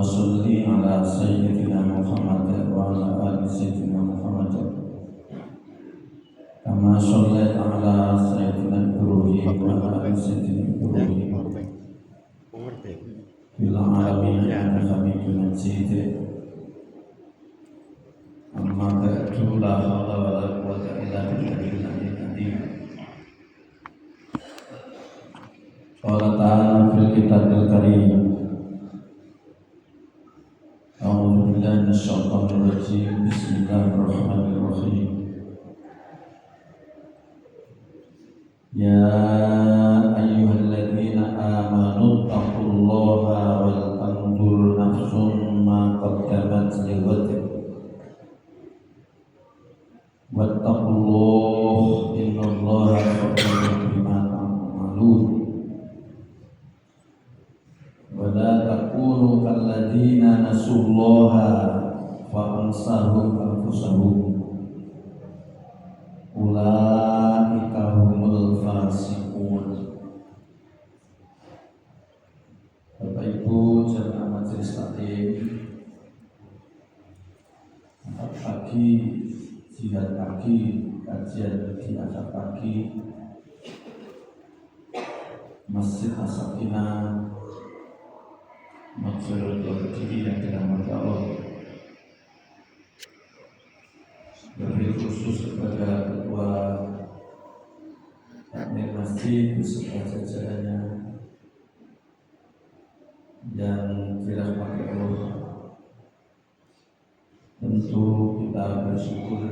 sholli ala sayyidina Muhammad wa ala ali sayyidina Muhammad kama shollaita ala sayyidina Ibrahim wa ala ali sayyidina Ibrahim fil alamin innaka Hamidum Majid. Amma ba'du, la haula wa la quwwata illa billahil aliyyil azim. Qala ta'ala fil kitabil karim, a'udzu billahi minasyaitonir rajim, bismillahirrahmanirrahim. Ya ayyuhalladzina amanu taqullaha wal tanzur nafsum ma qaddamat lighad wattaqullaha innallaha khabirun bima ta'malun. Wa la takunu kalladzina nasullaha fa ansahum anfusahum ulaika humul fasiqun. Bapak Ibu jamaah majelis taklim, pagi jihad pagi, kajian di asar pagi Masjid As-Sakinah Maghfiratul Diri yang dirahmati Allah. Lebih khusus kepada ketua takmir masjid beserta jajarannya yang dirahmati Allah. Tentu kita bersyukur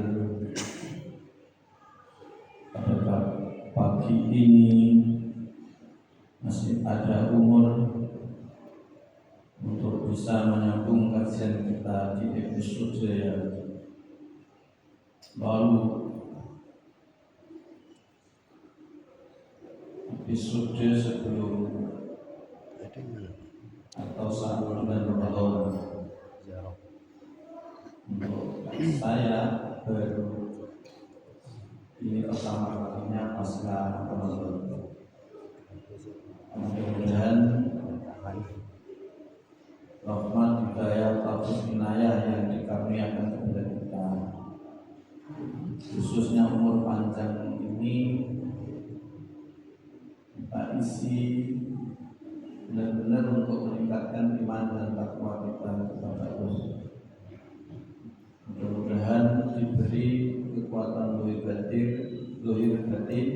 pada pagi ini masih ada umur untuk bisa menyambung kajian kita di episode yang lalu, episode sebelum atau saat bulan Ramadan. Untuk saya baru ini pertama kalinya pasca Ramadan. Mudah-mudahan rahmat, hidayah, taufik, inayah yang dikaruniakan kepada kita, khususnya umur panjang ini, kita isi benar-benar untuk meningkatkan iman dan takwa kita kepada Allah. Mudah-mudahan diberi kekuatan lahir batin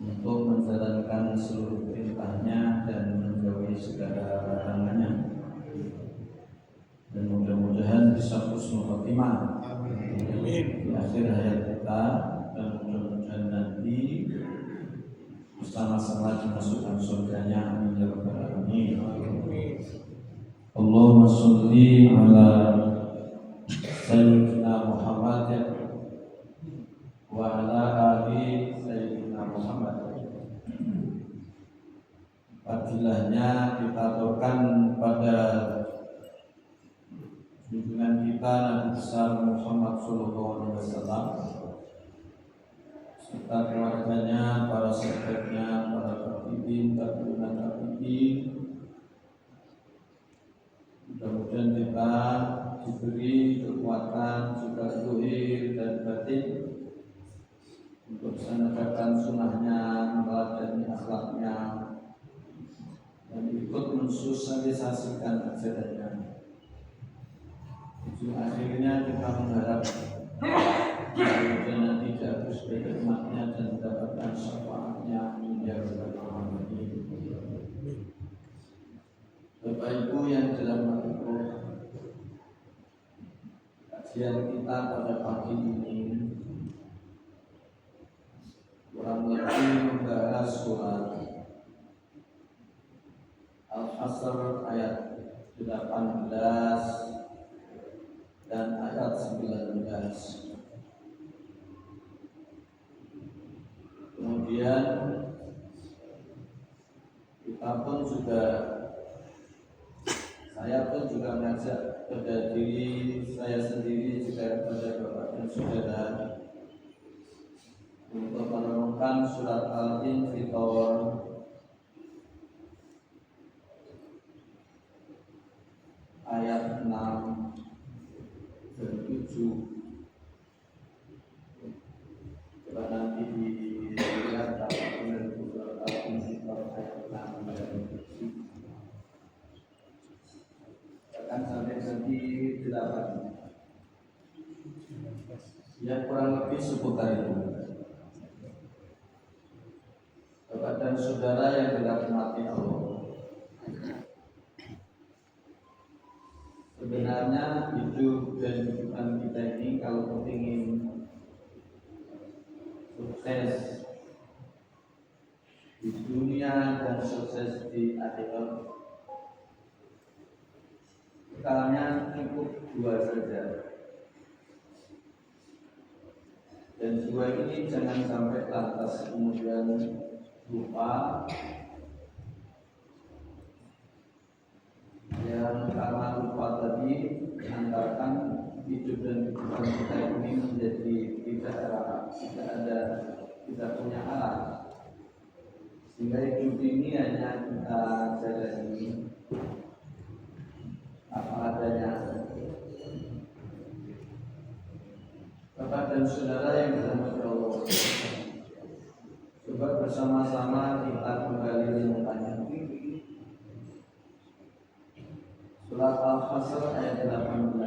untuk menjalankan seluruh perintahnya dan menjauhi segala larangannya, dan mudah-mudahan bisa husnul khotimah di akhir hayat kita, dan mudah-mudahan nanti bersama-sama dimasukkan surganya. Amin ya rabbal alamin. Allahumma sholli ala sayyidina Muhammad wa ala ali sayyidina Muhammad. Fadilahnya kita aturkan pada junjungan kita Nabi besar Muhammad sallallahu alaihi wasallam, serta keluarganya, para sahabatnya, para tabi'in, tabi'in. Mudah-mudahan kita diberi kekuatan juga zahir dan batin untuk bisa menegakkan sunnahnya, meneladani akhlaknya, dan ikut mensosialisasikan ajarannya. Ujung akhirnya kita mengharap mudah-mudahan nanti dihapus nikmatnya dan mendapatkan syafaatnya. Amin ya rabbal alamin. Bapak Ibu yang dirahmati Allah, kajian kita pada pagi ini kurang lebih membahas surat Al-Hasr ayat 18 dan ayat 19. Kemudian kita pun juga, saya pun juga mengajak pada diri saya sendiri juga kepada Bapak dan Saudara untuk merenungkan surat Al-Infitor ayat 6 dan 7. Coba nanti dilihat dapat beberapa kitab ayat 6 dan 7. Akan sampai nanti 8. Ya kurang lebih seputar itu. Bapak dan saudara yang dirahmati Allah, sebenarnya hidup dan kehidupan kita ini kalau ingin sukses di dunia dan sukses di akhirat, skalanya cukup 2 saja. Dan 2 ini jangan sampai lantas kemudian lupa. Yang karena lupa tadi mengantarkan hidup dan kehidupan kita ini menjadi tidak punya arah, sehingga hidup ini hanya kita jalani apa adanya. Bapak dan saudara yang dirahmati Allah, coba bersama-sama kita kembali renungkan Surat Al-Hasr ayat 18.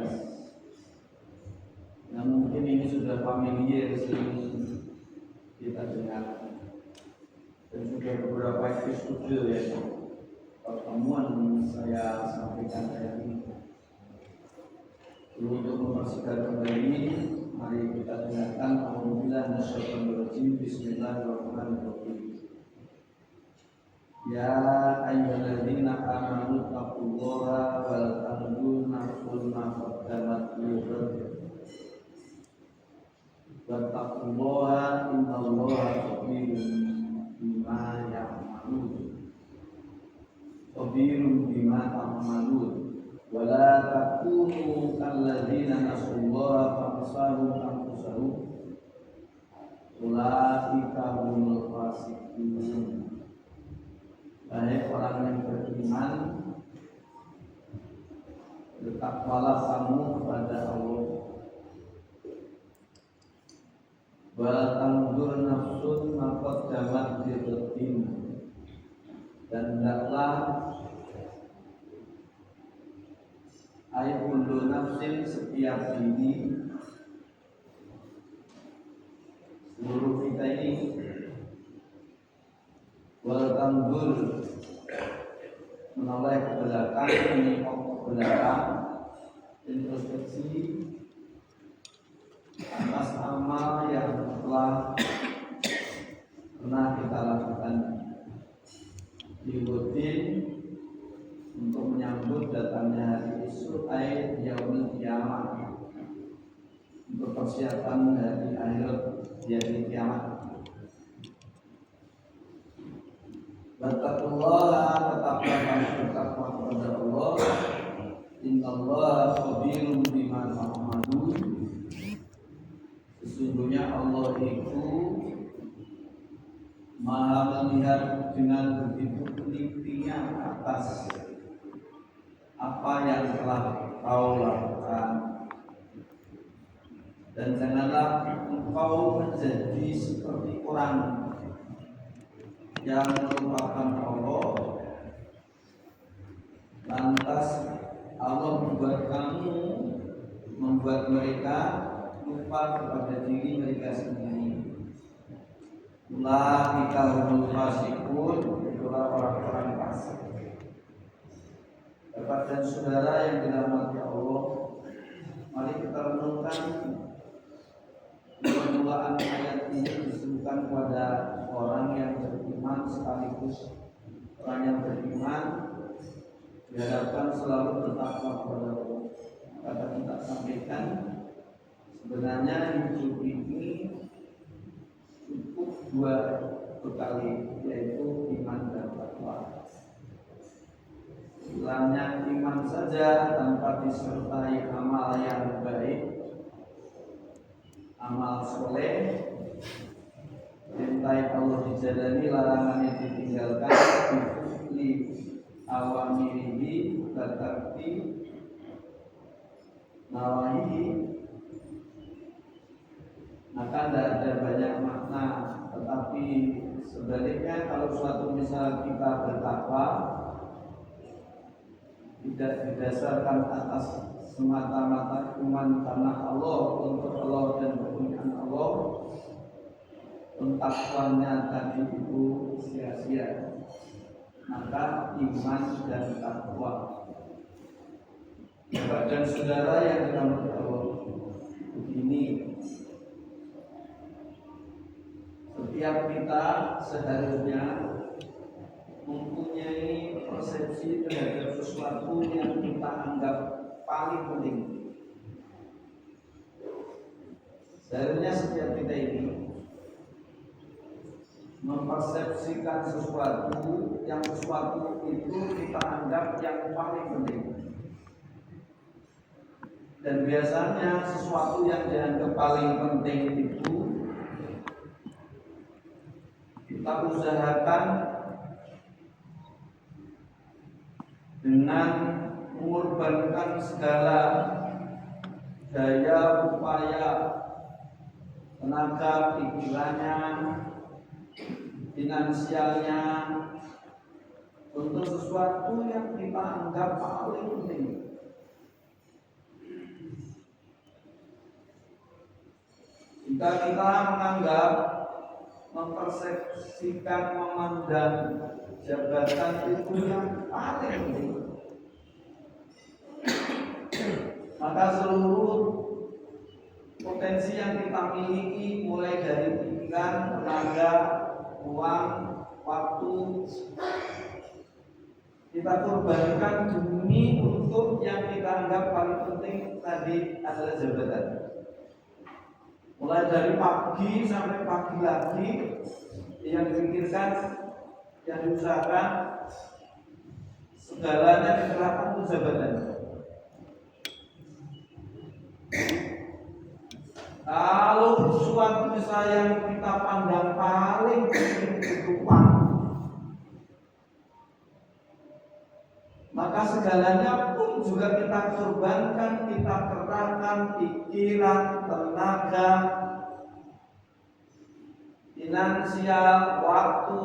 Nah, mungkin ini sudah familiar, sering kita dengar. Dan sudah beberapa episode ya pertemuan saya sampaikan ayat ini. Untuk mempersingkat kembali, mari kita dengarkan Alhamdulillah nasyaitonirrajim. Bismillahirrahmanirrahim. Ya ayyuhalladzina amanu taqullaha wal tanzur nafsun ma qaddamat lighad. Wattaqullaha innallaha khabirun bima ya'malun. Khabirun bima ta'malun. Wa la takunu kalladzina nasullaha fansahum anfusahum. Ulaika humul fasiqun. Wahai orang yang beriman, bertakwalah kamu kepada Allah. Wa tanzur nafsun ma qaddamat lighadin. Dan hendaklah kullu nafsin, setiap diri, seluruh kita ini, wal tanzur, menoleh ke belakang, menengok ke belakang, introspeksi atas amal yang telah pernah kita lakukan di rutin untuk menyambut datangnya hari esok, yaumul kiamat, untuk persiapan hari akhirat di hari kiamat. Wattaqullaha, tetaplah kamu bertakwa kepada Allah. Innallaha khabirun bima ta'malun. Sesungguhnya Allah itu Maha melihat dengan begitu telitinya atas apa yang telah kau lakukan. Dan janganlah engkau menjadi seperti orang yang melupakan Allah, lantas Allah membuat mereka lupa kepada diri mereka sendiri. Ulaika humul fasiqun, itulah orang-orang fasik. Bapak dan saudara yang dirahmati Allah, mari kita renungkan permulaan ayat ini disuruhkan kepada orang yang beriman, sekaligus orang yang beriman diharapkan selalu bertakwa kepada Allah. Kata kita sampaikan, sebenarnya hidup ini cukup 2 bekali, yaitu iman dan takwa. Hilangnya iman saja tanpa disertai amal yang baik, amal soleh, perintah Allah dijalani, larangannya ditinggalkan, difutli awamirihi, berarti nawahi, maka tidak ada banyak makna. Tetapi sebaliknya, kalau suatu misal kita bertakwa tidak didasarkan atas semata-mata iman karena Allah, untuk Allah dan kemuliaan Allah, takwanya tadi itu sia-sia. Maka iman dan takwa, Bapak dan saudara yang dirahmati Allah, begini, setiap kita seharusnya mempunyai persepsi terhadap sesuatu yang kita anggap paling penting. Seharusnya setiap kita ini mempersepsikan sesuatu itu kita anggap yang paling penting. Dan biasanya sesuatu yang dianggap paling penting itu kita usahakan dengan mengorbankan segala daya upaya, tenaga pikirannya, finansialnya untuk sesuatu yang kita anggap paling penting. Jika kita menganggap, mempersepsikan, memandang jabatan itu yang paling penting, maka seluruh potensi yang kita miliki, mulai dari pikiran, tenaga, uang, waktu, kita korbankan demi untuk yang kita anggap paling penting tadi adalah jabatan. Mulai dari pagi sampai pagi lagi, yang dipikirkan, yang diusahakan, segalanya dikerahkan untuk jabatan. Kalau suatu misalnya yang kita pandang paling penting itu uang, maka segalanya pun juga kita korbankan, kita kerahkan pikiran, tenaga, finansial, waktu.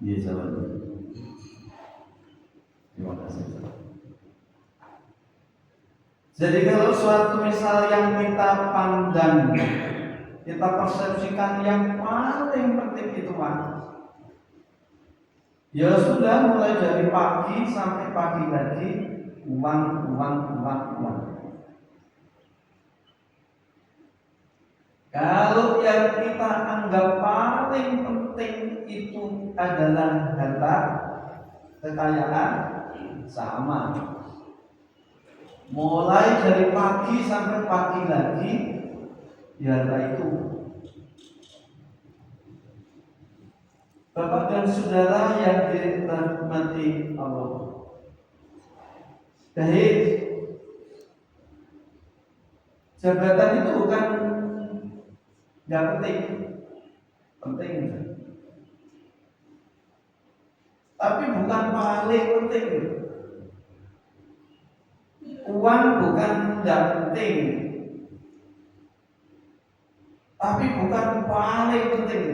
Iya, sahabat. Terima kasih. Jadi kalau suatu misal yang kita pandang, kita persepsikan yang paling penting itu ya sudah, mulai dari pagi sampai pagi lagi, uang. Kalau yang kita anggap paling penting itu adalah harta, kekayaan, sama. Mulai dari pagi sampai pagi lagi, ya harta itu. Bapak dan saudara yang dirahmati Allah, baik, jabatan itu bukan nggak penting, tapi bukan paling penting. Uang bukan nggak penting, tapi bukan paling penting.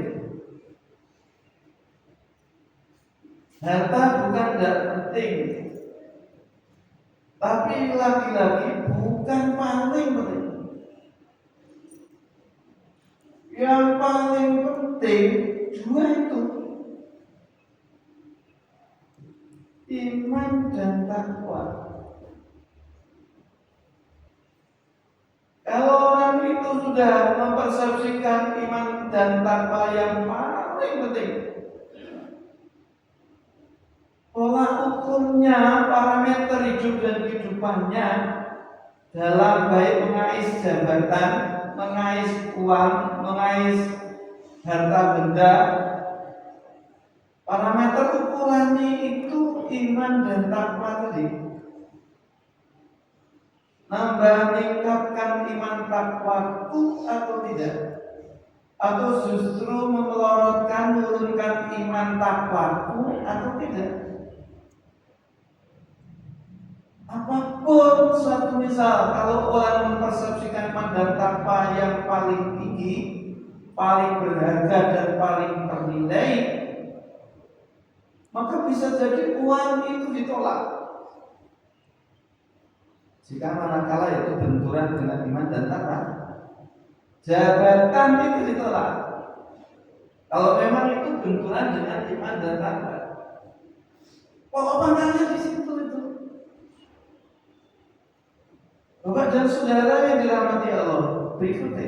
Harta bukan nggak penting, tapi lagi-lagi bukan paling penting. Yang paling penting dua itu, iman dan takwa. Kalau orang itu sudah mempersepsikan iman dan takwa yang paling penting, pola ukurnya, parameter hidup dan kehidupannya dalam baik mengais jabatan, mengais uang, mengais harta benda, parameter ukurannya itu iman dan takwa tadi. Nambah meningkatkan iman takwaku atau tidak? Atau justru memelorotkan, menurunkan iman takwaku atau tidak? Apapun suatu misal, kalau orang mempersepsikan iman dan takwa yang paling tinggi, paling berharga dan paling ternilai, maka bisa jadi uang itu ditolak. Jika manakala itu benturan dengan iman dan takwa, jabatan itu ditolak. Kalau memang itu benturan dengan iman dan takwa, pokok pangkalnya di situ itu. Bapak dan saudara yang dirahmati Allah, berikutnya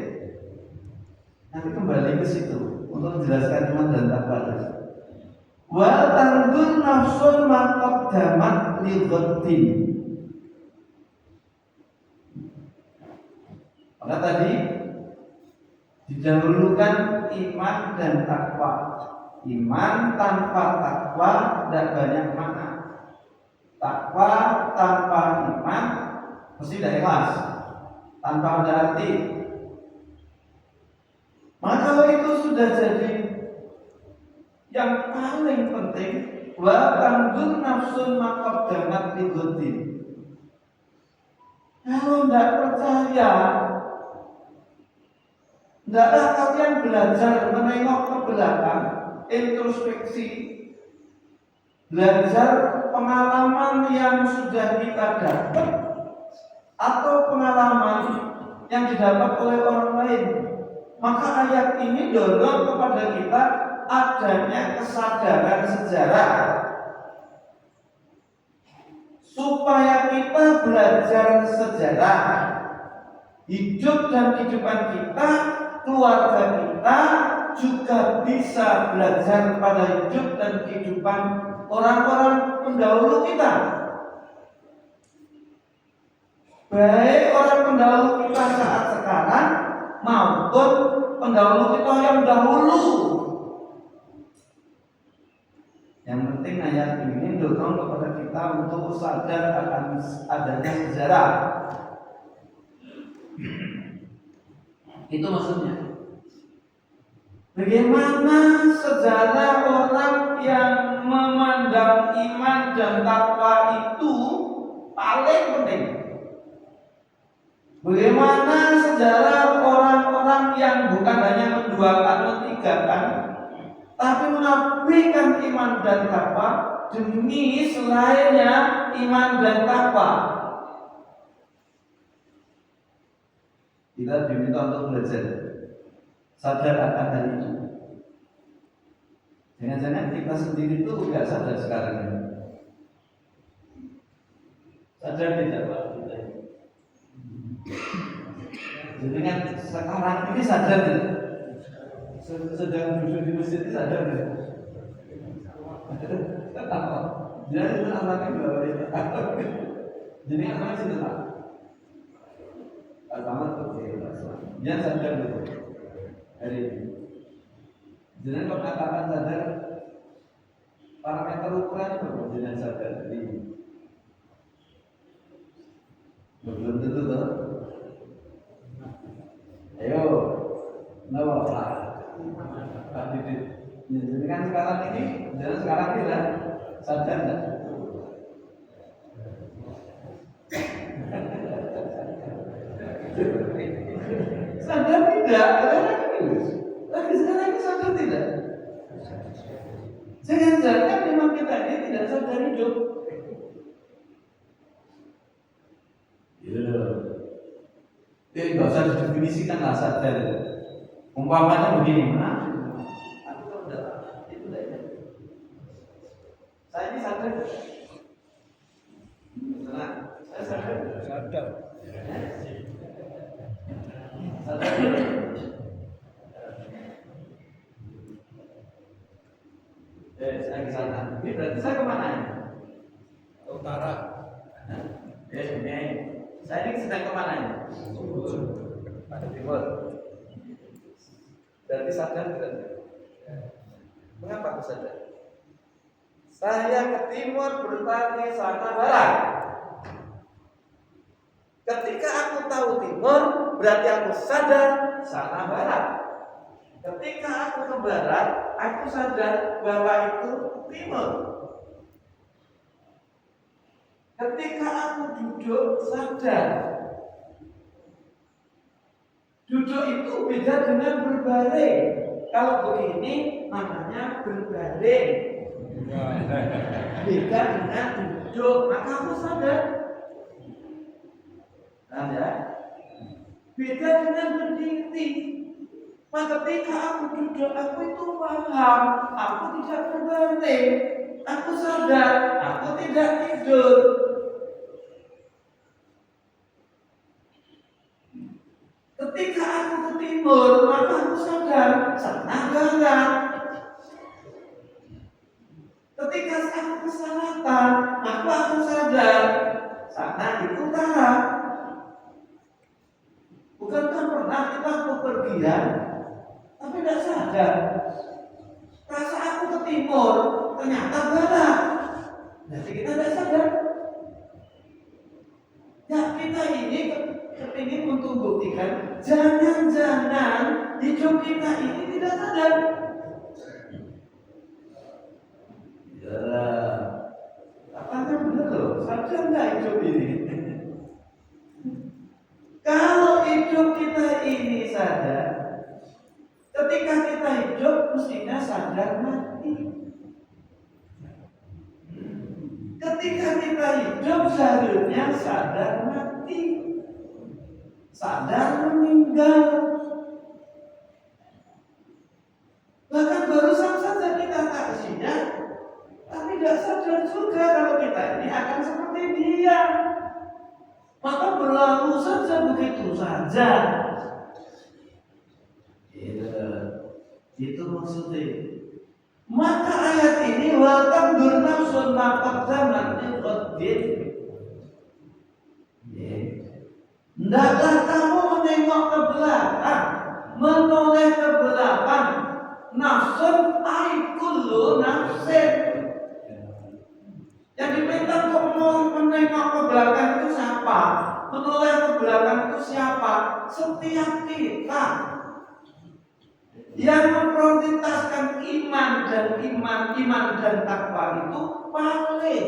nanti kembali ke situ untuk menjelaskan iman dan takwa tadi. Wa tanzur nafsun ma qaddamat li ghaddin. Maka tadi didahulukan iman dan takwa. Iman tanpa takwa tidak banyak makna. Takwa tanpa iman mesti tidak ikhlas, tanpa ada arti. Maka kalau itu sudah jadi yang paling penting, wa tanzur nafsun ma qaddamat li ghaddin. Kalau tidak percaya, hendaklah kalian belajar menengok ke belakang, introspeksi, belajar pengalaman yang sudah kita dapat atau pengalaman yang didapat oleh orang lain. Maka ayat ini dorong kepada kita adanya kesadaran sejarah supaya kita belajar sejarah hidup dan kehidupan kita, keluarga kita juga bisa belajar pada hidup dan kehidupan orang-orang pendahulu kita. Baik orang pendahulu kita saat sekarang maupun pendahulu kita yang dahulu. Yang penting ayat ini mendorong kepada kita untuk sadar akan adanya sejarah. Itu maksudnya. Bagaimana sejarah orang yang memandang iman dan takwa itu paling penting. Bagaimana sejarah orang-orang yang bukan hanya menduakan, mentigakan, tapi mengabaikan iman dan takwa demi selainnya iman dan takwa. Kita diminta untuk belajar sadar akan hal itu. Jangan-jangan kita sendiri itu tidak sadar sekarang ini. Sadar tidak Pak? Jadi kan sekarang ini sadar tidak? Sedang duduk di masjid ini sadar tidak? Jadi itu anaknya bawa itu. Jadi anaknya sih tetap. Pertama jangan sadar dulu hari ini. Jangan kalau katakan sadar, parameter ukuran berapa jangan sadar hari ini. Belum tentu tuh. Ayo, nawa Pak Didit. Jadi kan sekarang ini, jangan sekarang tidak sadar tidak? Sadar tidak? Lagi sekarang ini sadar tidak? Jangan-jangan memang kita ini tidak sadar hidup. Nggak usah didefinisikan lah sadar. Umpamanya begini, saya ini sadar. Tenang, saya sadar. Sadar. Saya ke sana. Ini berarti saya kemana ya? Utara. Ini. Saya ini sedang kemana ya? Timur. Berarti sadar tidak? Mengapa aku sadar? Saya ke timur bertani sana barat. Ketika aku tahu timur, berarti aku sadar sana barat. Ketika aku ke barat, aku sadar bahwa itu timur. Ketika aku duduk, sadar. Duduk itu beda dengan berbaring. Kalau begini namanya berbaring. Beda dengan duduk, maka aku sadar. Nah, ya. Beda dengan berdiri. Maka ketika aku duduk, aku itu paham. Aku tidak berbaring. Aku sadar. Aku tidak tidur. Ketika aku ke timur, maka aku sadar sana barat. Ketika aku ke selatan, maka aku sadar sana itu utara. Bukankah pernah kita bepergian, tapi tidak sadar? Rasa aku ke timur, ternyata barat. Jadi kita tidak sadar. Ya, kita ini kepingin untuk buktikan, jangan-jangan hidup kita ini tidak sadar. Ya, apakah benar loh? Sadar nggak hidup ini? Kalau hidup kita ini sadar, ketika kita hidup mestinya sadar mati. Ketika kita hidup seharusnya sadar mati, sadar meninggal. Bahkan barusan saja kita taksinya, tapi tidak sadar juga kalau kita ini akan seperti dia. Maka berlalu saja begitu saja. Itu maksudnya. Maka ayat ini wa tandur nafsun ma qaddamat liqaddin. Hendaklah kamu menengok ke belakang, menoleh ke belakang. Nafsun ay kullu nafsin. Yang diperintah untuk menengok ke belakang itu siapa? Menoleh ke belakang itu siapa? Setiap kita yang memprioritaskan iman dan takwa itu paling.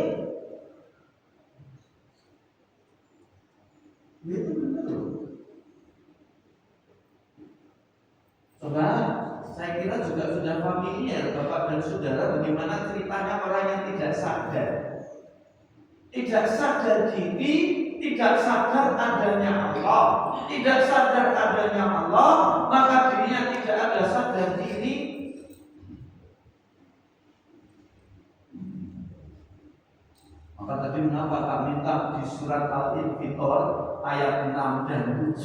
Itu benar. Coba, saya kira juga sudah familiar Bapak dan Saudara bagaimana ceritanya orang yang tidak sadar. Tidak sadar diri, tidak sadar adanya Allah. Tidak sadar adanya Allah, maka dirinya tidak ada sadar diri. Maka tadi mengapa Pak minta di surat Al-Infitor ayat 6 dan 7.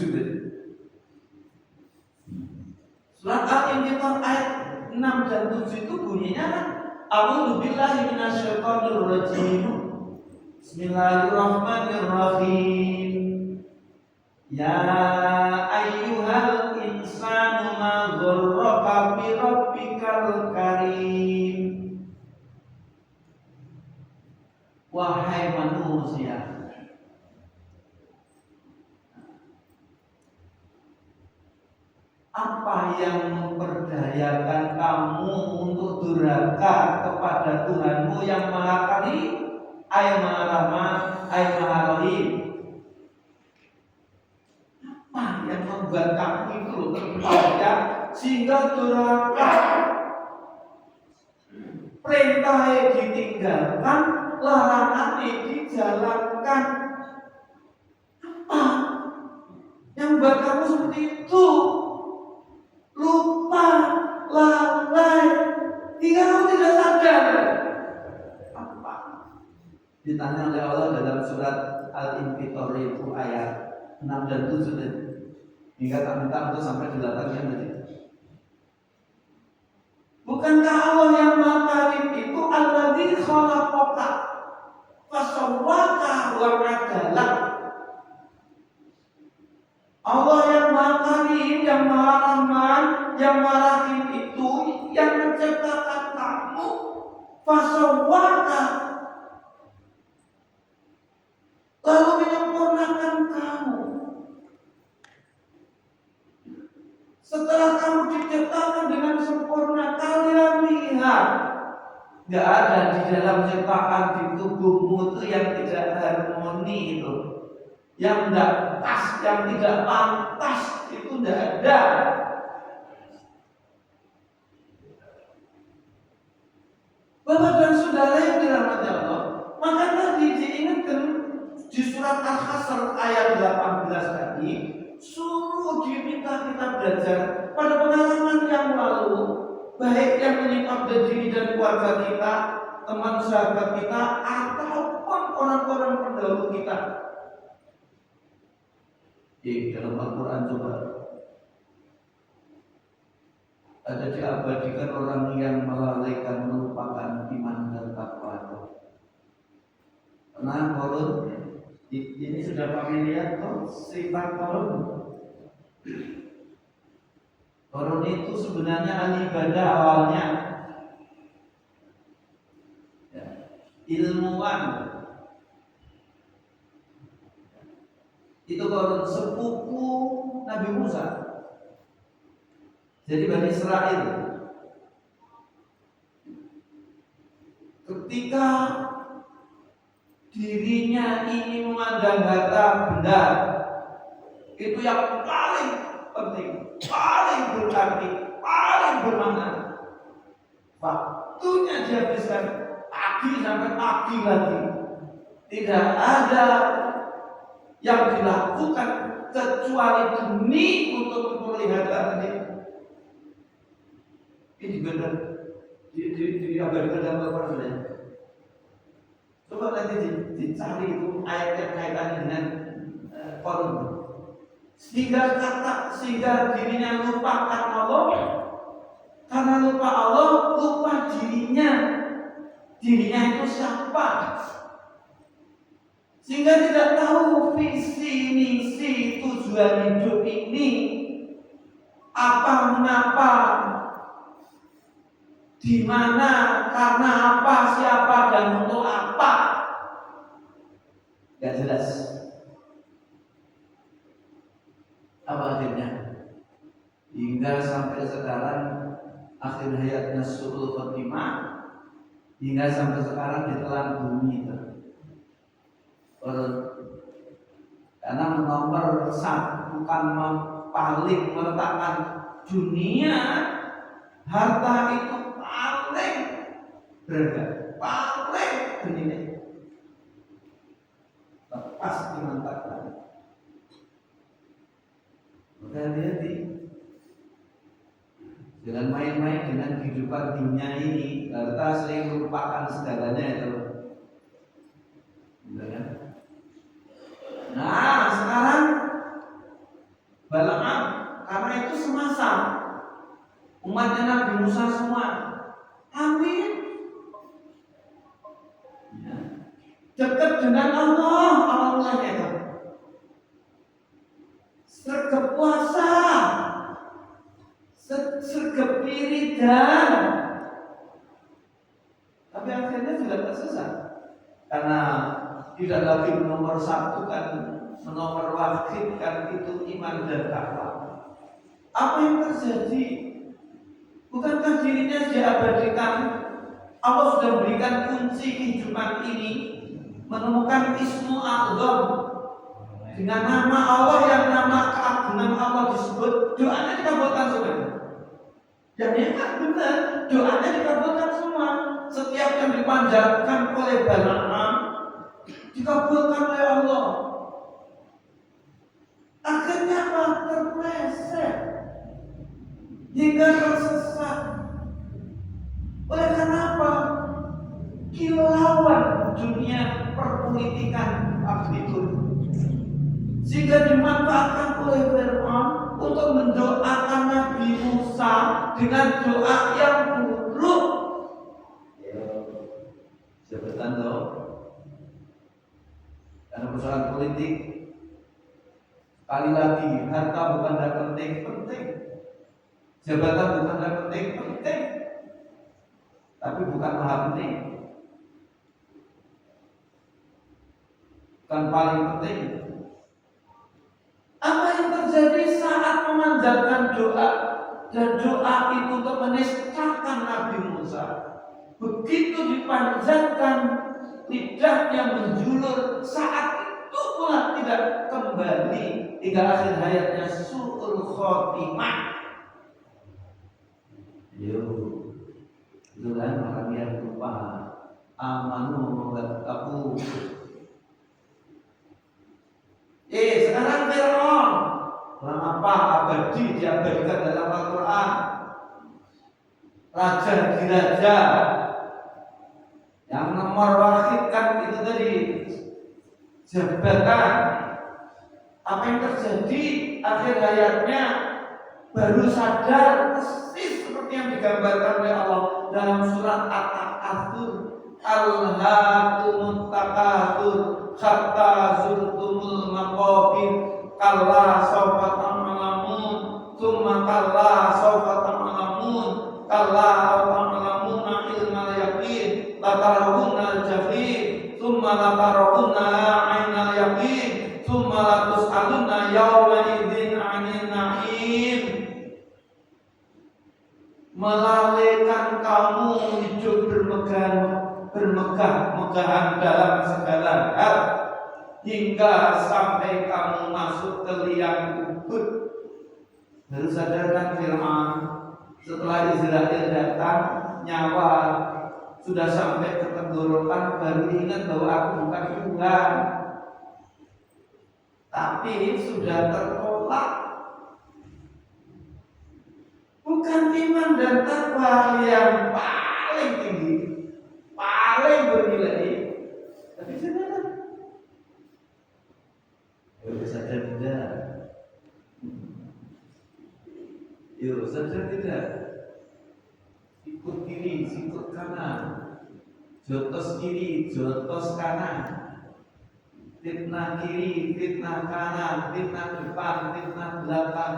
Surat Al-Infitor ayat 6 dan 7 itu bunyinya kan A'udzu billahi minasyaitonir rajim. Bismillahirrahmanirrahim. Ya ayyuhal insanu ma ghurraka bi rabbikal karim. Wahai manusia, apa yang memperdayakan kamu untuk durhaka kepada Tuhanmu yang Maha Karim, ay Maha Rahman, ay Maha Rahim? Apa yang membuat kamu itu terpajak sehingga durhaka? Perintahnya ditinggalkan, larangannya dijalankan. Apa yang membuat kamu seperti itu? Lupa, lalai, hingga kamu tidak sadar. Apa? Ditanya oleh Allah dalam surat Al-Infitor itu ayat 6 dan 7. Hingga tak minta untuk sampai di 8 yang tadi. Bukankah Allah yang Maha Karim itu alladzi khalaqaka fasawwaka wa 'adalak? Allah yang Maha Karim, yang Maha Rahman, yang Maha Rahim itu yang menciptakan kamu, fasawwaka, lalu menyempurnakan kamu. Setelah kamu diciptakan dengan sempurna, kalian lihat, nggak ada di dalam ciptaan di tubuhmu itu yang tidak harmoni itu, yang tidak pas, yang tidak pantas, itu tidak ada. Bapak dan saudara yang dirahmati Allah, maka tadi diingatkan di surat Al-Hasr ayat 18 tadi, suruh diminta kita belajar pada pengalaman yang lalu, baik yang menimpa diri dan keluarga kita, teman sahabat kita, ataupun orang-orang pendahulu kita. Di dalam Al-Quran coba ada diabadikan orang yang melalaikan, melupakan iman dan takwa. Nah, Korun ini sudah familiar kok sifat Korun. Korun itu sebenarnya ahli ibadah awalnya, ya, ilmuwan. Itu Korun sepupu Nabi Musa. Jadi Bani Israel ketika dirinya ini memandang harta benda itu yang paling penting, paling berarti, paling bermakna, waktunya dihabiskan pagi sampai pagi lagi, tidak ada yang dilakukan kecuali demi untuk memperoleh harta ini. Ini benar diabadikan dalam Al-Quran. Coba nanti dicari itu ayat yang kaitannya dengan Korun. Sehingga dirinya lupakan Allah. Karena lupa Allah, lupa dirinya. Dirinya itu siapa? Sehingga tidak tahu visi, misi, tujuan hidup ini. Apa, mengapa, di mana, karena apa, siapa, dan untuk apa. Gak jelas. Apa akhirnya? Hingga sampai sekarang akhir hayatnya Su'ul Khotimah, hingga sampai sekarang ditelan bumi itu. Karena nomor satu, bukan paling meletakkan dunia, harta itu paling berharga, paling bernilai. Lepas dimantapkan. Maka hati-hati jangan main-main dengan kehidupan dunia ini. Harta sering merupakan segalanya itu. Nah, sekarang Balaam, karena itu semasa umatnya Nabi Musa semua ambil ya, dekat dengan Allah, Allahnya itu sergap puasa, sergap wiridan, tapi akhirnya juga tersesat karena tidak lagi nomor satu kan, nomor wajib kan itu iman dan takwa. Apa yang terjadi? Bukankah dirinya diabadikan? Allah sudah berikan kunci kehidupan ini, menemukan Ismu A'zam dengan nama Allah yang nama keagungan Allah disebut, doanya dikabulkan semua. Yang hebat benar, doanya dikabulkan semua. Setiap yang dipanjatkan oleh Balaam dikabulkan oleh Allah. Akhirnya apa? Terpleset hingga tersesat. Oleh karena apa? Kilauan dunia perpolitikan waktu itu, sehingga dimanfaatkan oleh Fir'aun untuk mendoakan Nabi Musa dengan doa yang buruk. Jabatan loh, karena persoalan politik. Sekali lagi, harta bukan Jabatan bukan penting, penting, tapi bukan maha penting, bukan paling penting. Apa yang terjadi saat memanjatkan doa, dan doa itu untuk menistakan Nabi Musa? Begitu dipanjatkan, lidahnya menjulur, saat itu pula tidak kembali hingga akhir hayatnya su'ul khotimah. Itu kan orang yang lupa amanu wattaqu. Sekarang Fir'aun, orang apa abadi diabadikan dalam Al-Quran, raja diraja yang nomor wahidkan itu tadi jabatan. Apa yang terjadi akhir hayatnya baru sadar persis seperti yang digambarkan oleh Allah dalam surat At-Takatsur, alhaakumut takatsur hatta zurtumul maqabir kalla sawfa ta'lamun tsumma kalla sawfa ta'lamun kalla ta'lamuna ilmal yaqin latarawunal jahim tsumma latarawunna 'ainal yaqin tsumma latus'alunna yawma idzin 'anil na'im. Melalaikan kamu hidup bermegah-megahan dalam segala hal hingga sampai kamu masuk ke liang kubur. Baru sadarkan Fir'aun setelah Israel datang, nyawa sudah sampai ke tenggorokan, baru ingat bahwa aku bukan Tuhan, tapi sudah tertolak. Bukan iman dan takwa yang paling tinggi, paling bernilai, tapi sadar. Sadar tidak? Yuk sadar tidak? Ikut kiri, ikut kanan, jotos kiri, jotos kanan, fitnah kiri, fitnah kanan, fitnah depan, fitnah belakang.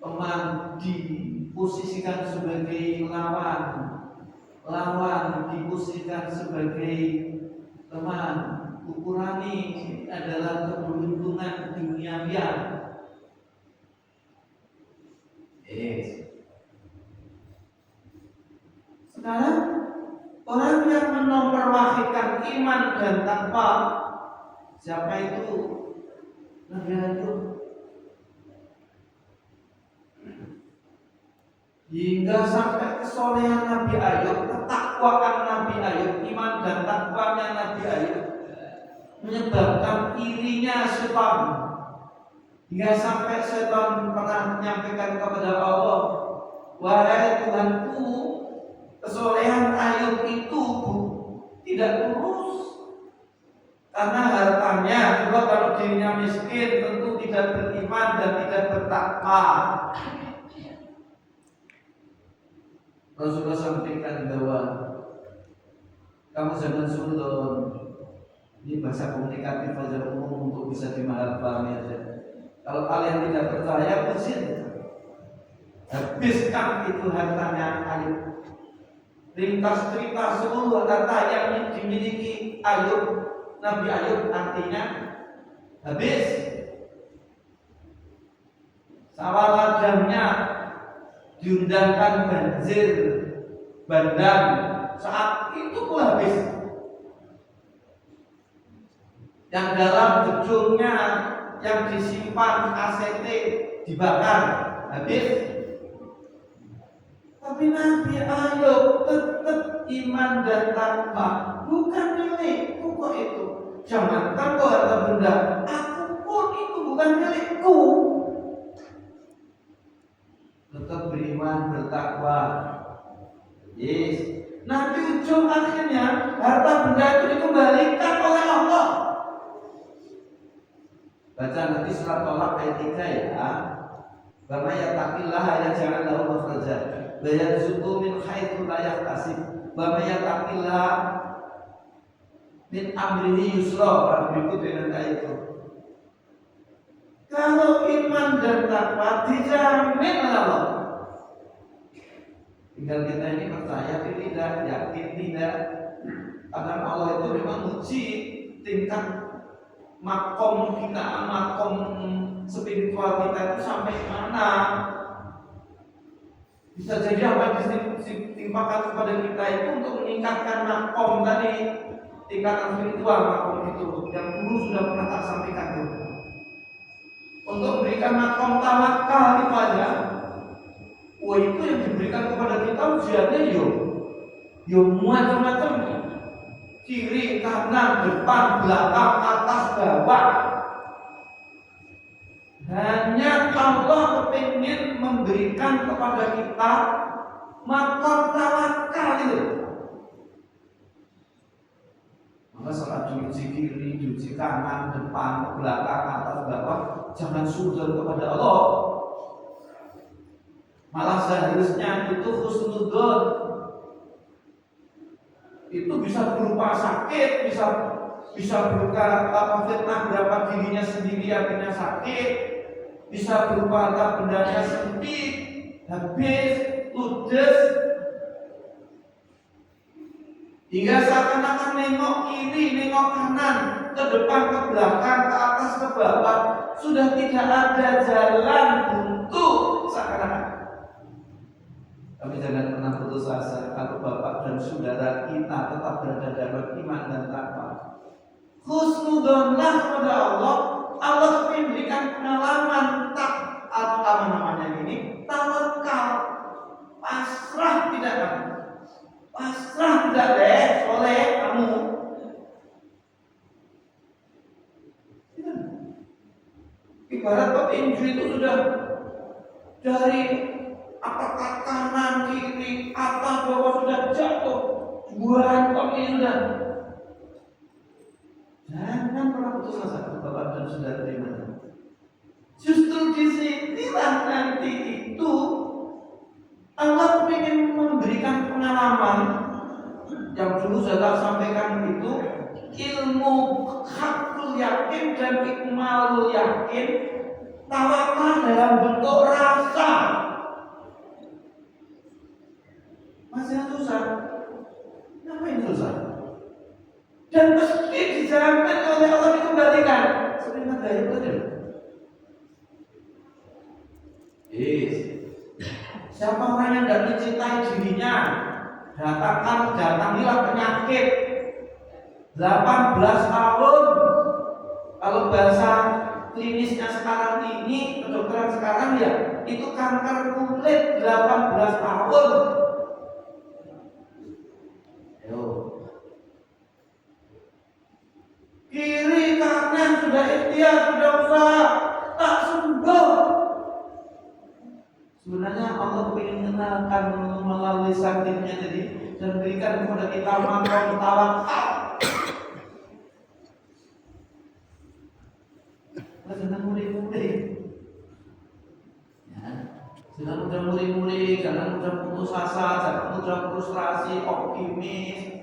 Teman diposisikan sebagai lawan, lawan diposisikan sebagai teman. Ukuran ini adalah keberuntungan duniawian. Sekarang orang yang menomorwahidkan iman dan takwa, siapa itu? Nabi Ayub. Hingga sampai kesolehan Nabi Ayub, ketakwaan Nabi Ayub, iman dan takwanya Nabi Ayub menyebabkan irinya setan. Hingga sampai setan pernah menyampaikan kepada Allah, wahai Tuhanku, kesolehan Ayub itu tidak lurus, karena hartanya, juga kalau dirinya miskin tentu tidak beriman dan tidak bertakwa. Rasulullah sampaikan bahwa kamu jangan sulon. Ini bahasa komunikatif aja umum untuk bisa dimahami aja. Kalau kalian tidak percaya, bersih. Habiskan itu hartanya Ayub. Ringkas cerita seluruh harta yang dimiliki Ayub, Nabi Ayub, artinya habis. Sawah ladangnya diundangkan banjir bandang, saat itu pun habis. Yang dalam gedungnya yang disimpan ACT dibakar, habis. Tapi Nabi Ayub tetap iman dan takwa, bukan milikku kok itu. Jangankan kok harta benda, aku pun itu bukan milikku. Tetap beriman, bertakwa. Yes. Nanti ujung akhirnya harta benda itu dikembalikan oleh Allah. Baca nanti surat Tolak ayat 3 ya. Bama yattaqillah yaj'al lahu makhraja wa yarzuqhu min haitsu la yahtasib. Bama yattaqillah min amrihi yusra. Berikut dengan ayat itu. Kalau ini iman dan takwa dijamin oleh Allah. Tinggal kita ini percaya tidak, yakin tidak. Karena Allah itu memang uji tingkat makom kita, makom spiritual kita itu sampai mana. Bisa jadi apa yang ditimpakan kepada kita itu untuk meningkatkan makom tadi, tingkatan spiritual makom itu yang dulu sudah pernah tak sampaikan dulu. Untuk memberikan makom tawakal itu aja. Wah, itu yang diberikan kepada kita ujiannya yo macam-macam, kiri, kanan, depan, belakang, atas, bawah. Hanya Allah ingin memberikan kepada kita makom tawakal itu. Maka saat diuji kiri, diuji kanan, depan, belakang, atas, bawah, jangan suzon kepada Allah. Malah seharusnya itu husnudzon. Itu bisa berupa sakit, bisa berupa fitnah berapa dirinya sendiri akhirnya sakit, bisa berupa bendanya sempit, habis, ludes, hingga seakan-akan nengok kiri, nengok kanan, ke depan, ke belakang, ke atas, ke bawah, sudah tidak ada jalan buntu seakan-akan. Tapi jangan pernah putus asa kalau bapak dan saudara kita tetap berada dalam iman dan takwa. Husnudzonlah kepada Allah. Allah memberikan pengalaman tawakal, pasrah tidak kamu, pasrah tidak oleh kamu. Ibarat petinju itu sudah dari apakah kanan, kiri, atas, bawah sudah jatuh, buah ini sudah. Jangan pernah putus asa bapak dan saudara di mana. Justru disinilah nanti itu Allah ingin memberikan pengalaman yang dulu saya sampaikan itu, ilmu hakul yakin dan ikmalul yakin, tawakal dalam bentuk rasa. Masih susah. Apa yang susah? Dan mesti dijamin oleh Allah dikembalikan. Sering ada itu tadi. Siapa orang yang tidak mencintai dirinya, datangilah penyakit 18 tahun. Kalau bahasa klinisnya sekarang ini, kedokteran sekarang ya, itu kanker kulit 18 tahun. Kiri kanan sudah ikhtiar, sudah usaha, tak sembuh. Sebenarnya Allah ingin mengenalkan melalui sakitnya jadi dan berikan kepada kita makom tawakal. Jangan murid-murid, ya. Jangan mudah murid-murid, jangan mudah putus asa, jangan mudah frustrasi, optimis.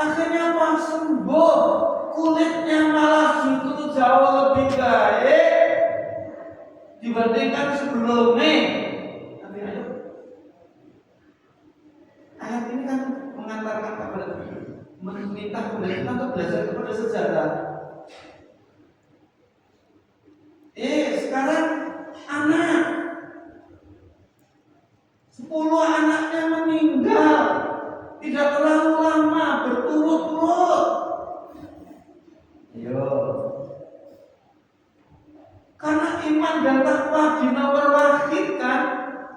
Akhirnya pas sembuh, kulitnya malah justru jauh lebih baik dibandingkan sebelumnya. Ayat ini kan mengantarkan kepada meminta kepada kita untuk belajar kepada sejarah. Sekarang anak 10 anaknya meninggal tidak terlalu lama, berturut-turut. Karena iman dan takwa dinawar-wahidkan,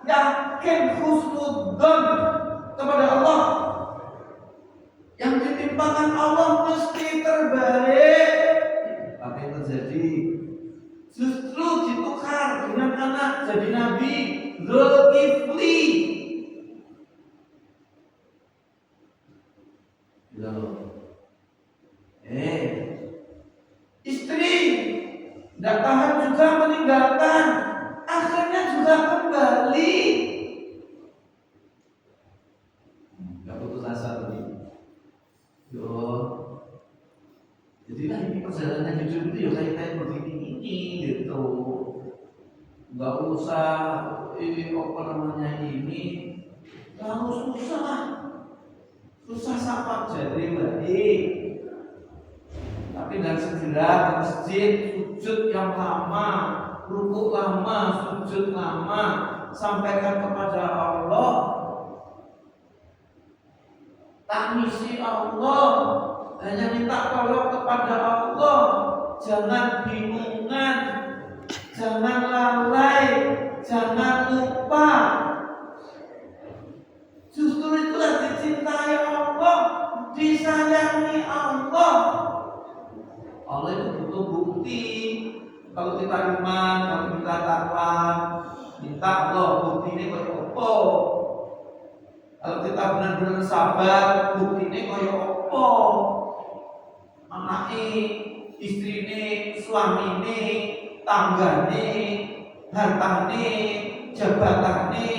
yakin husnudzon kepada Allah. Yang ditimpakan Allah mesti terbaik. Apa yang terjadi? Justru ditukar dengan anak jadi Nabi Zulkifli. Istri tidak tahan juga meninggalkan, akhirnya juga kembali. Gak putus asa tadi. Jadilah ini perjalanan hidup itu kayak begini ini. nggak usah ini apa namanya ini, terlalu susah sampai jadi baik. Tapi dan segera ke masjid, sujud yang lama, rukuk lama, sujud lama, sampaikan kepada Allah, tangisi Allah, hanya minta tolong kepada Allah, jangan bingungan, jangan lalai, jangan lupa. Justru itulah dicintai Allah, disayangi Allah. Allah itu butuh bukti. Kalau kita iman, kalau kita takwa, minta Allah bukti ini koyo apa. Kalau kita benar-benar sabar, bukti ini koyo apa. Anake, istrine, suamine, tanggane, hartane, jabatane,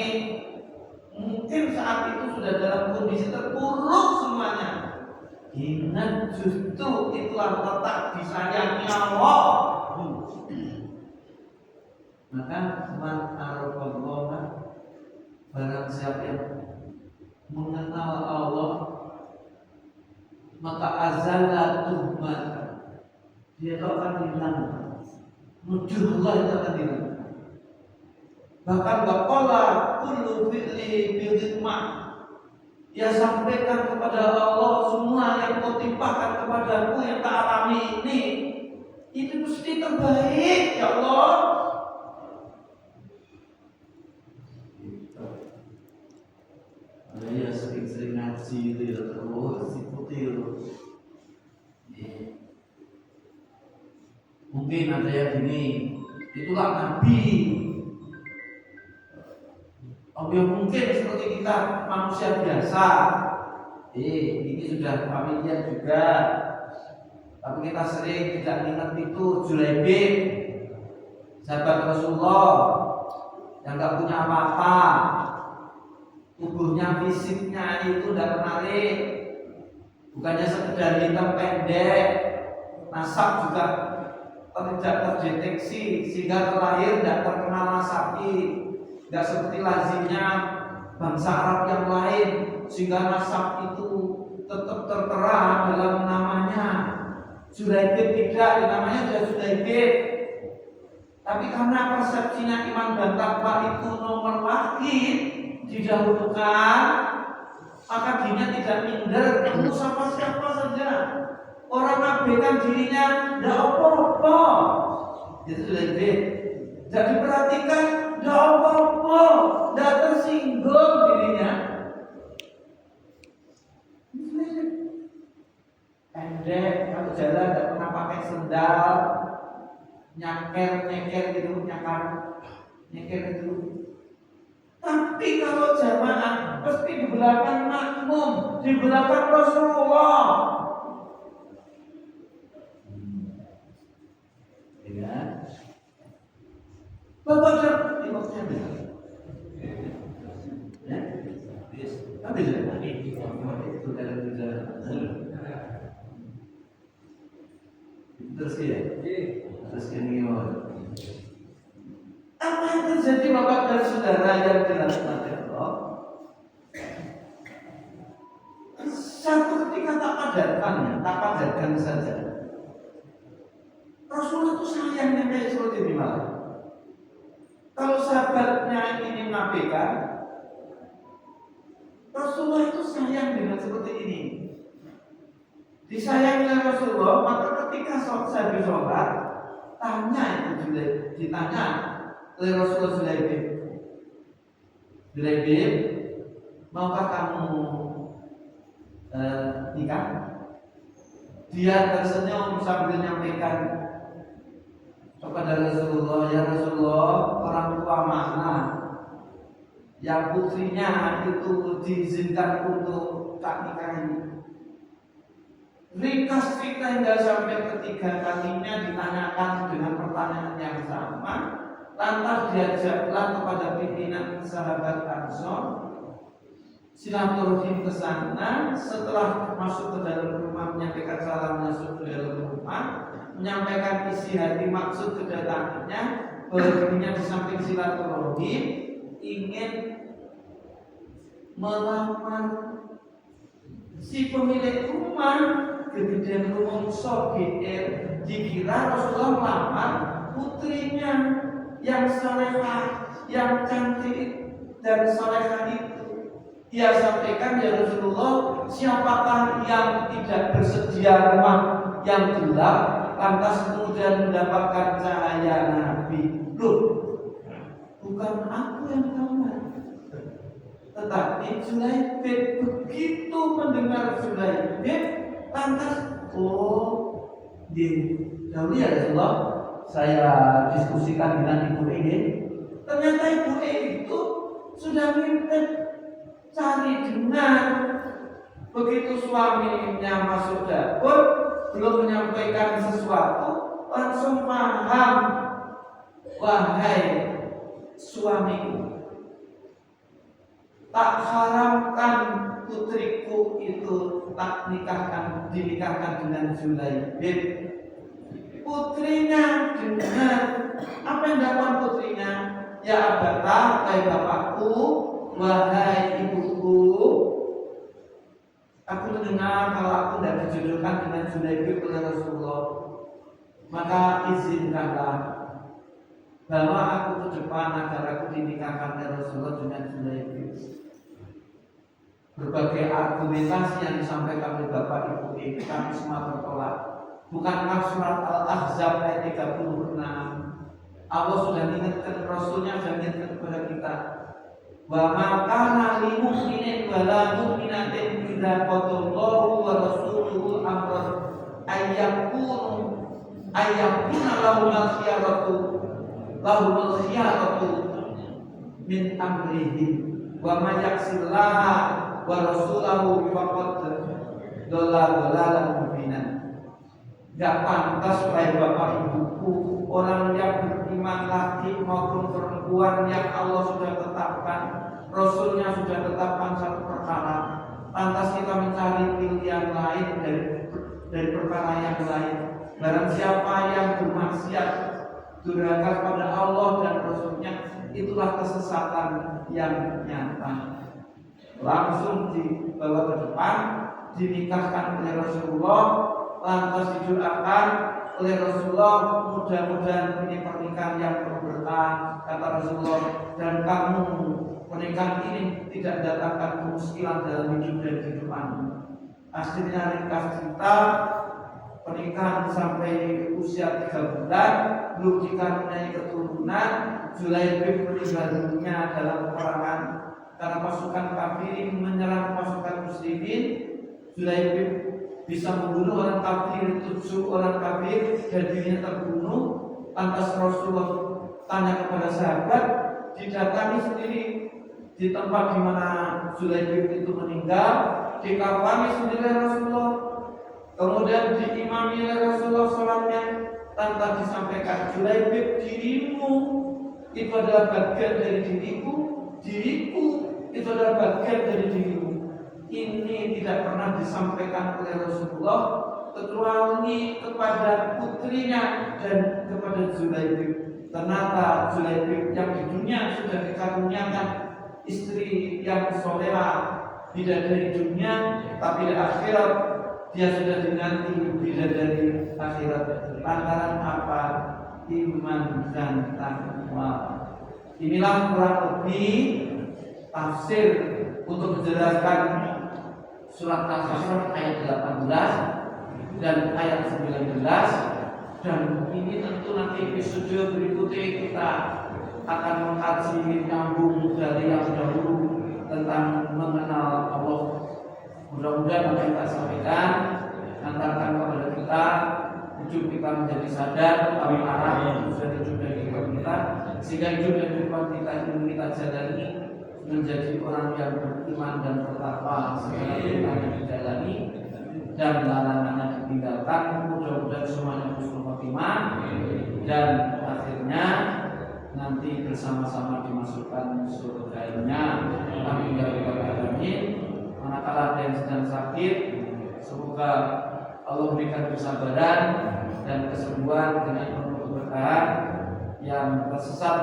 mungkin saat itu sudah dalam kondisi terpuruk semuanya. Ingat justru itulah letak disayangi Allah. Maka man arafallaha, barang siapa yang mengenal Allah, maka azala tuhmata, dia itu akan hilang, nujuh Allah itu akan hilang. Bahkan waqala kullu fi'li bil-hikmah, dia sampaikan kepada Allah semua yang kau timpakan kepadaku yang tak alami ini, itu mesti terbaik ya Allah. Ada yang sering-sering ngaji terus diputil. Mungkin ada yang gini, itulah Nabi. Oh ya mungkin seperti kita manusia biasa. Ini sudah familiar juga. Tapi kita sering tidak ingat itu Julaibib, sahabat Rasulullah yang gak punya apa-apa, tubuhnya fisiknya itu tidak menarik, bukannya sekedar hitam pendek, nasab juga tidak terdeteksi sehingga terlahir tidak terkenal nasabi. Tidak seperti lazimnya bangsa Arab yang lain sehingga nasab itu tetap tertera dalam namanya. Julaibib tidak, namanya sudah Julaibib. Tapi karena persepsinya iman dan takwa itu nomor wahid didahulukan, maka dirinya tidak minder, kamu sama siapa saja. Orang mengabaikan dirinya, tidak apa-apa. Itu Julaibib. Tidak diperhatikan, tidak apa-apa, tidak tersinggung dirinya. Pendek, kalau jalan tidak pernah pakai sendal, nyeker gitu, nyeker itu. Tapi kalau jamaah pasti di belakang makmum, di belakang Rasulullah. Ya. Bapak di waktunya bisa. Ya, tapi sudah itu dalam terus ya, terus ini apa yang terjadi bapak dan saudara yang dirahmati Allah? Satu ketika tak padatkan saja. Rasulullah itu sayangnya kayak seperti ini malah. Kalau sahabatnya ini menafikan, Rasulullah itu sayang dengan seperti ini. Disayangi oleh Rasulullah, maka ketika saya sholat, tanya itu ditanya oleh Rasulullah Julaibib, maukah kamu nikah? Dia tersenyum sambil menyampaikan kepada Rasulullah, ya Rasulullah, orang tua mana yang putrinya itu diizinkan untuk tak nikahi? Ringkas cerita hingga sampai ketiga kalinya ditanyakan dengan pertanyaan yang sama. Lantas diajaklah kepada pimpinan sahabat Ansor, silaturahim ke sana. Setelah masuk ke dalam rumah, menyampaikan salam masuk ke dalam rumah, menyampaikan isi hati maksud kedatangannya, Dirinya di samping silaturahim ingin melamar si pemilik rumah. Kemudian rumongso GR dikira Rasulullah melamar putrinya yang salehah, yang cantik dan salehah itu. Dia sampaikan, ya Rasulullah, siapakah yang tidak bersedia rumah yang gelap lantas kemudian mendapatkan cahaya Nabi? Loh, bukan aku yang lamar, tetapi Zulaibib. Begitu mendengar Zulaibib, lantas, jauh ya Rasulullah, saya diskusikan dengan Ibu E. Ternyata Ibu E itu sudah ngintip, cari dengar. Begitu suaminya masuk dapur, belum menyampaikan sesuatu, langsung paham. Wahai suamiku, tak haramkan putriku itu dinikahkan dengan Zulaibib. Putrinya dengar apa yang dilakukan putrinya. Ya abata, wahai bapakku, wahai ibuku, aku mendengar kalau aku tidak dijodohkan dengan Zulaibib oleh Rasulullah, maka izinkanlah bahwa aku ke depan agar aku dinikahkan oleh Rasulullah dengan Zulaibib. Berbagai argumentasi yang disampaikan oleh Bapak Ibu ini kami semua bertolak. Bukankah surat Al-Ahzab ayat 36 Allah sudah mengingatkan, Rasulnya sudah mengingatkan kepada kita, wa ma kana lil mu'minin wa la mu'minatin idza qadallahu wa rasuluhu amran ayyakuna lahumul khiyaratu min amrihim wa ma yaksillaha wa rasulahu faqad dhalalan mubinan. Gak pantas wahai bapak ibuku, orang yang beriman laki maupun perempuan yang Allah sudah tetapkan, Rasulnya sudah tetapkan satu perkara, lantas kita mencari pilihan lain dari perkara yang lain. Barang siapa yang bermaksiat durhaka kepada Allah dan Rasulnya, itulah kesesatan yang nyata. Langsung dibawa ke depan, dinikahkan oleh Rasulullah, lantas didoakan oleh Rasulullah, mudah-mudahan ini pernikahan yang berkah, kata Rasulullah, dan kamu pernikahan ini tidak datangkan kemuskilan dalam hidup dan kehidupanmu. Akhirnya nikah kita, pernikahan sampai usia 3 bulan, belum dikaruniai keturunan. Zulaibib meninggal dunia dalam peperangan karena pasukan kafir menyerang pasukan muslimin. Zulaibib bisa membunuh orang kafir, 7 orang kafir, dan dirinya terbunuh. Lantas Rasulullah tanya kepada sahabat, didatangi sendiri di tempat di mana Zulaibib itu meninggal, dikafani sendiri Rasulullah, kemudian diimami oleh Rasulullah sholatnya, tanpa disampaikan, Zulaibib, dirimu itu adalah bagian dari diriku itu adalah bagian dari dirimu. Ini tidak pernah disampaikan oleh Rasulullah kecuali kepada putrinya dan kepada Zulaibib. Ternyata Zulaibib yang di dunia sudah dikaruniakan istri yang soleha, bidadari dunia, tapi di akhirat dia sudah dinanti bidadari akhirat. Lantaran apa? Iman dan takwa. Inilah kurang lebih tafsir untuk menjelaskan surat Al-Hasr ayat 18 dan ayat 19, dan ini tentu nanti episode berikutnya kita akan mengkaji nyambung dari yang dahulu tentang mengenal Allah. Mudah-mudahan apa yang kita sampaikan antarkan kepada kita, hidup kita menjadi sadar tentang arah yang sudah hidup dari kehidupan kita, sehingga hidup dan kehidupan kita ini kita jalani menjadi orang yang beriman dan bertakwa, segala perintahnya dijalani dan larangannya ditinggalkan. Mudah-mudahan semuanya husnul khotimah dan akhirnya nanti bersama-sama dimasukkan surganya. Amin ya rabbal alamin. Manakala ada yang sedang sakit, semoga Allah berikan kesabaran dan kesembuhan dengan penuh keberkahan. yang tersesat,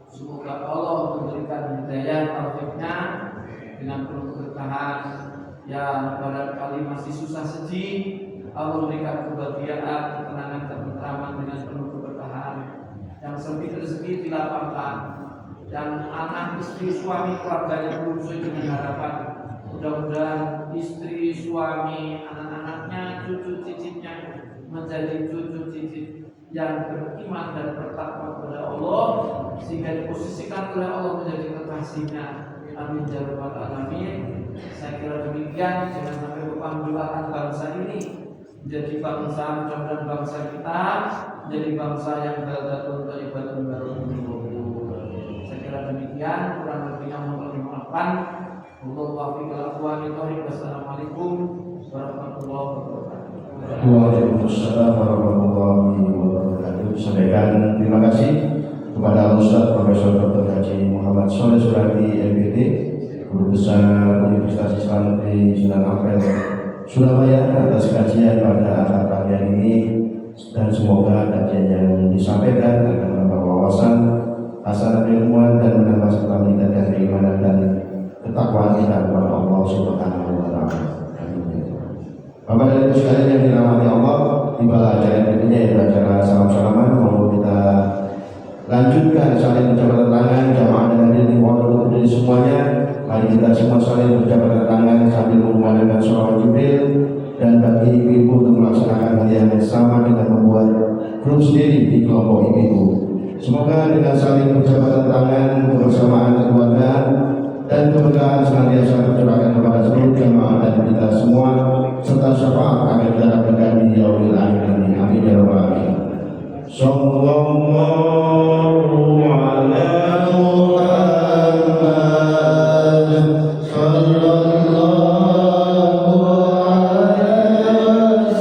semoga Allah memberikan hidayah taufiknya dengan penuh keberkahan. Yang barangkali masih susah sedih, Allah memberikan kebahagiaan, ketenangan, ketentraman dengan penuh keberkahan. Yang sempit rezeki dilapangkan, yang anak, istri, suami, keluarganya berusaha dengan harapan mudah-mudahan istri, suami, anak-anaknya, cucu cicitnya menjadi cucu cicit yang beriman dan bertakwa kepada Allah, sehingga diposisikan oleh Allah menjadi kekasihnya. Amin ya rabbal alamin. Saya kira demikian. Jangan sampai lupa mendoakan bangsa ini menjadi bangsa, mudah-mudahan bangsa kita menjadi bangsa yang baldatun thayyibatun barakatuh. Saya kira demikian. Kurang lebihnya mohon dimaafkan. Wassalamualaikum warahmatullahi wabarakatuh. Waalaikumsalam warahmatullahi wabarakatuh. Sampaikan terima kasih kepada Ustaz Profesor Dr. Haji Muhammad Sholeh Suradi MPD, Guru Besar Universitas Islam di Sunan Ampel, Surabaya, atas kajian pada akad pagi ini, dan semoga kajian yang disampaikan akan menambah wawasan, hasanah ilmuwan, dan menambah serta meningkatkan keimanan dan ketakwaan kita kepada Allah Subhanahu wa Ta'ala. Bapak dan Ibu sekalian yang dirahmati Allah, tibalah acara berikutnya yaitu acara salam-salaman. Mau kita lanjutkan saling berjabat tangan, jamaah dan hadir di pondok dari semuanya. Mari kita semua saling berjabat tangan sambil mengumandangkan sholawat Jibril. Dan bagi ibu-ibu untuk melaksanakan hal yang sama, kita membuat grup sendiri di kelompok ibu-ibu. Semoga dengan saling berjabat tangan, kebersamaan keluarga dan keberkahan senantiasa tercurahkan kepada seluruh jamaah dan kita semua, serta syafaat akan kita dapatkan di yaumil akhir. Amin ya rabbal alamin. Sallallahu ala Muhammad sallallahu alaihi wasallam. Sallallahu ala Muhammad sallallahu alaihi wasallam.